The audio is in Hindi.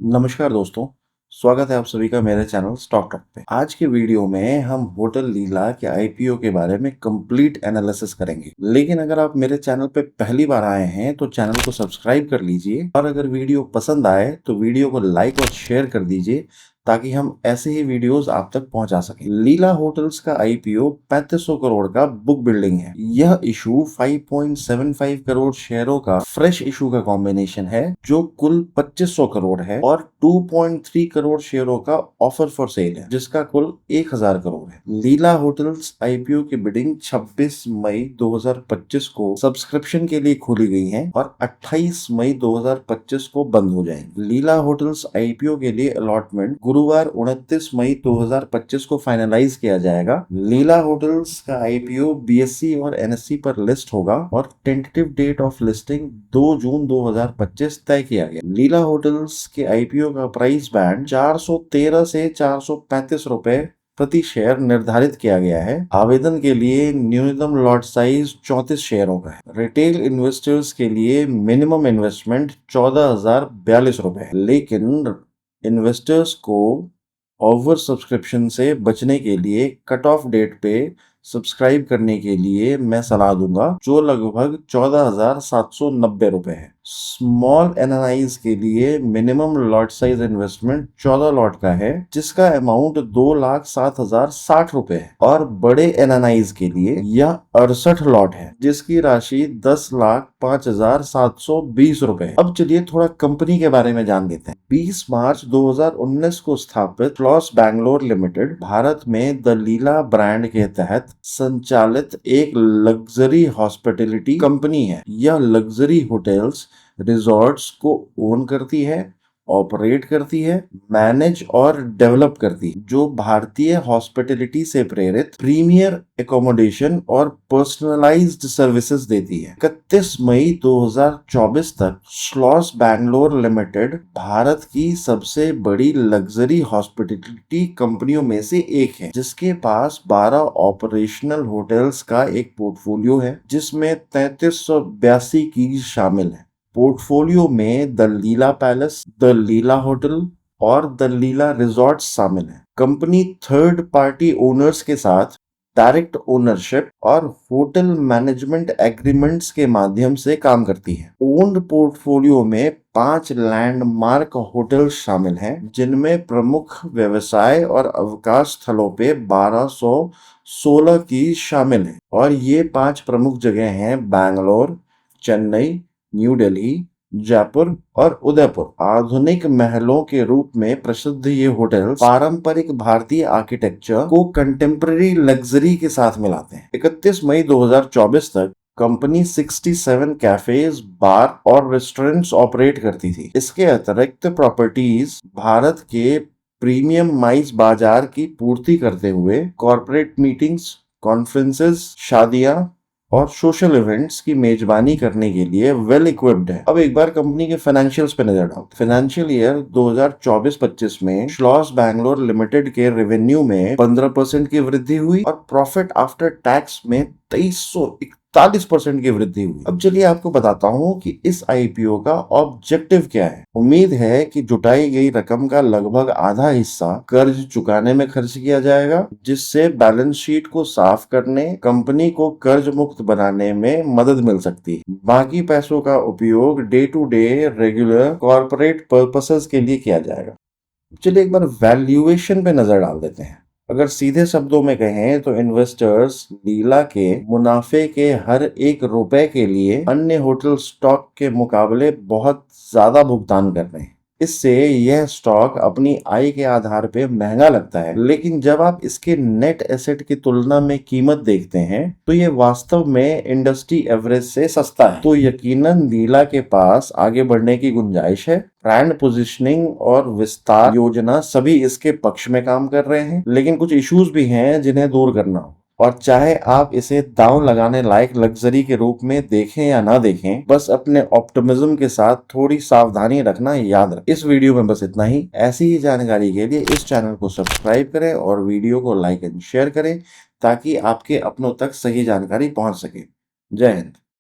नमस्कार दोस्तों, स्वागत है आप सभी का मेरे चैनल स्टॉक टॉक पे। आज के वीडियो में हम होटल लीला के आईपीओ के बारे में कंप्लीट एनालिसिस करेंगे। लेकिन अगर आप मेरे चैनल पे पहली बार आए हैं तो चैनल को सब्सक्राइब कर लीजिए और अगर वीडियो पसंद आए तो वीडियो को लाइक और शेयर कर दीजिए ताकि हम ऐसे ही वीडियोस आप तक पहुंचा सकें। लीला होटल्स का आईपीओ 3500 करोड़ का बुक बिल्डिंग है। यह इशू 5.75 करोड़ शेयरों का फ्रेश इशू का कॉम्बिनेशन है जो कुल 2500 करोड़ है और 2.3 करोड़ शेयरों का ऑफर फॉर सेल है जिसका कुल 1000 करोड़ है। लीला होटल्स आईपीओ की बिडिंग 26 मई 2025 को सब्सक्रिप्शन के लिए खोली गई है और 28 मई 2025 को बंद हो जाएंगी। लीला होटल्स आईपीओ के लिए अलॉटमेंट गुरुवार 29 मई 2025 को फाइनलाइज किया जाएगा। लीला होटल्स का आईपीओ बीएसई और एनएसई पर लिस्ट होगा और टेंटेटिव डेट ऑफ लिस्टिंग 2 जून 2025 तय किया गया। लीला होटल्स के आईपीओ का प्राइस बैंड 413 से 435 रुपए प्रति शेयर निर्धारित किया गया है। आवेदन के लिए न्यूनतम लॉट साइज 34 शेयरों का है। रिटेल इन्वेस्टर्स के लिए मिनिमम इन्वेस्टमेंट 14,042 रुपए है, लेकिन इन्वेस्टर्स को ओवर सब्सक्रिप्शन से बचने के लिए कट ऑफ डेट पे सब्सक्राइब करने के लिए मैं सलाह दूंगा जो लगभग 14,790 रुपए है। स्मॉल एनआईज के लिए minimum lot size investment 14 lot का है जिसका अमाउंट 2,07,060 रुपए है और बड़े एनआईज के लिए यह 68 लॉट है जिसकी राशि 10,05,720 रुपए है। अब चलिए थोड़ा कंपनी के बारे में जान लेते हैं। 20 मार्च 2019 को स्थापित फ्लॉस बैंगलोर लिमिटेड भारत में द लीला ब्रांड के तहत संचालित एक लग्जरी हॉस्पिटैलिटी कंपनी है। यह लग्जरी होटल्स रिजॉर्ट्स को ओन करती है, ऑपरेट करती है, मैनेज और डेवलप करती है जो भारतीय हॉस्पिटैलिटी से प्रेरित प्रीमियर एकोमोडेशन और पर्सनलाइज्ड सर्विसेज देती है। 31 मई 2024 तक फ्लॉस बैंगलोर लिमिटेड भारत की सबसे बड़ी लग्जरी हॉस्पिटैलिटी कंपनियों में से एक है जिसके पास 12 ऑपरेशनल होटल्स का एक पोर्टफोलियो है जिसमें 3382 की शामिल है। पोर्टफोलियो में the Leela palace, the Leela hotel और द लीला रिजॉर्ट शामिल है। कंपनी थर्ड पार्टी ओनर्स के साथ डायरेक्ट ओनरशिप और होटल मैनेजमेंट एग्रीमेंट्स के माध्यम से काम करती है। ओन्ड पोर्टफोलियो में 5 लैंडमार्क होटल शामिल हैं जिनमें प्रमुख व्यवसाय और अवकाश स्थलों पे 1216 की शामिल है और ये 5 प्रमुख जगह हैं बैंगलोर, चेन्नई, न्यू दिल्ली, जयपुर और उदयपुर। आधुनिक महलों के रूप में प्रसिद्ध ये होटल पारंपरिक भारतीय आर्किटेक्चर को कंटेम्पररी लग्जरी के साथ मिलाते हैं। 31 मई 2024 तक कंपनी 67 कैफेज, बार और रेस्टोरेंट्स ऑपरेट करती थी। इसके अतिरिक्त प्रॉपर्टीज भारत के प्रीमियम माइस बाजार की पूर्ति करते हुए कॉर्पोरेट मीटिंग्स, कॉन्फ्रेंसेस, शादियां और सोशल इवेंट्स की मेजबानी करने के लिए वेल इक्विप्ड है। अब एक बार कंपनी के फाइनेंशियल्स पे नजर डालते हैं। फाइनेंशियल ईयर 2024-25 में फ्लॉस बैंगलोर लिमिटेड के रेवेन्यू में 15% की वृद्धि हुई और प्रॉफिट आफ्टर टैक्स में 2341% की वृद्धि हुई। अब चलिए आपको बताता हूँ कि इस आईपीओ का ऑब्जेक्टिव क्या है। उम्मीद है कि जुटाई गई रकम का लगभग आधा हिस्सा कर्ज चुकाने में खर्च किया जाएगा जिससे बैलेंस शीट को साफ करने, कंपनी को कर्ज मुक्त बनाने में मदद मिल सकती है। बाकी पैसों का उपयोग day to day regular corporate purposes के लिए किया जाएगा। चलिए एक बार वैल्यूएशन पे नजर डाल देते हैं। अगर सीधे शब्दों में कहें तो इन्वेस्टर्स लीला के मुनाफे के हर एक रुपए के लिए अन्य होटल स्टॉक के मुकाबले बहुत ज्यादा भुगतान कर रहे हैं। इससे यह स्टॉक अपनी आय के आधार पे महंगा लगता है, लेकिन जब आप इसके नेट एसेट की तुलना में कीमत देखते हैं तो यह वास्तव में इंडस्ट्री एवरेज से सस्ता है। तो यकीनन लीला के पास आगे बढ़ने की गुंजाइश है। ब्रांड पोजीशनिंग और विस्तार योजना सभी इसके पक्ष में काम कर रहे हैं, लेकिन कुछ इश्यूज भी हैं जिन्हें दूर करना हो। और चाहे आप इसे दांव लगाने लायक लग्जरी के रूप में देखें या ना देखें, बस अपने ऑप्टिमिज्म के साथ थोड़ी सावधानी रखना याद रखें। इस वीडियो में बस इतना ही। ऐसी ही जानकारी के लिए इस चैनल को सब्सक्राइब करें और वीडियो को लाइक एंड शेयर करें ताकि आपके अपनों तक सही जानकारी पहुंच सके। जय हिंद।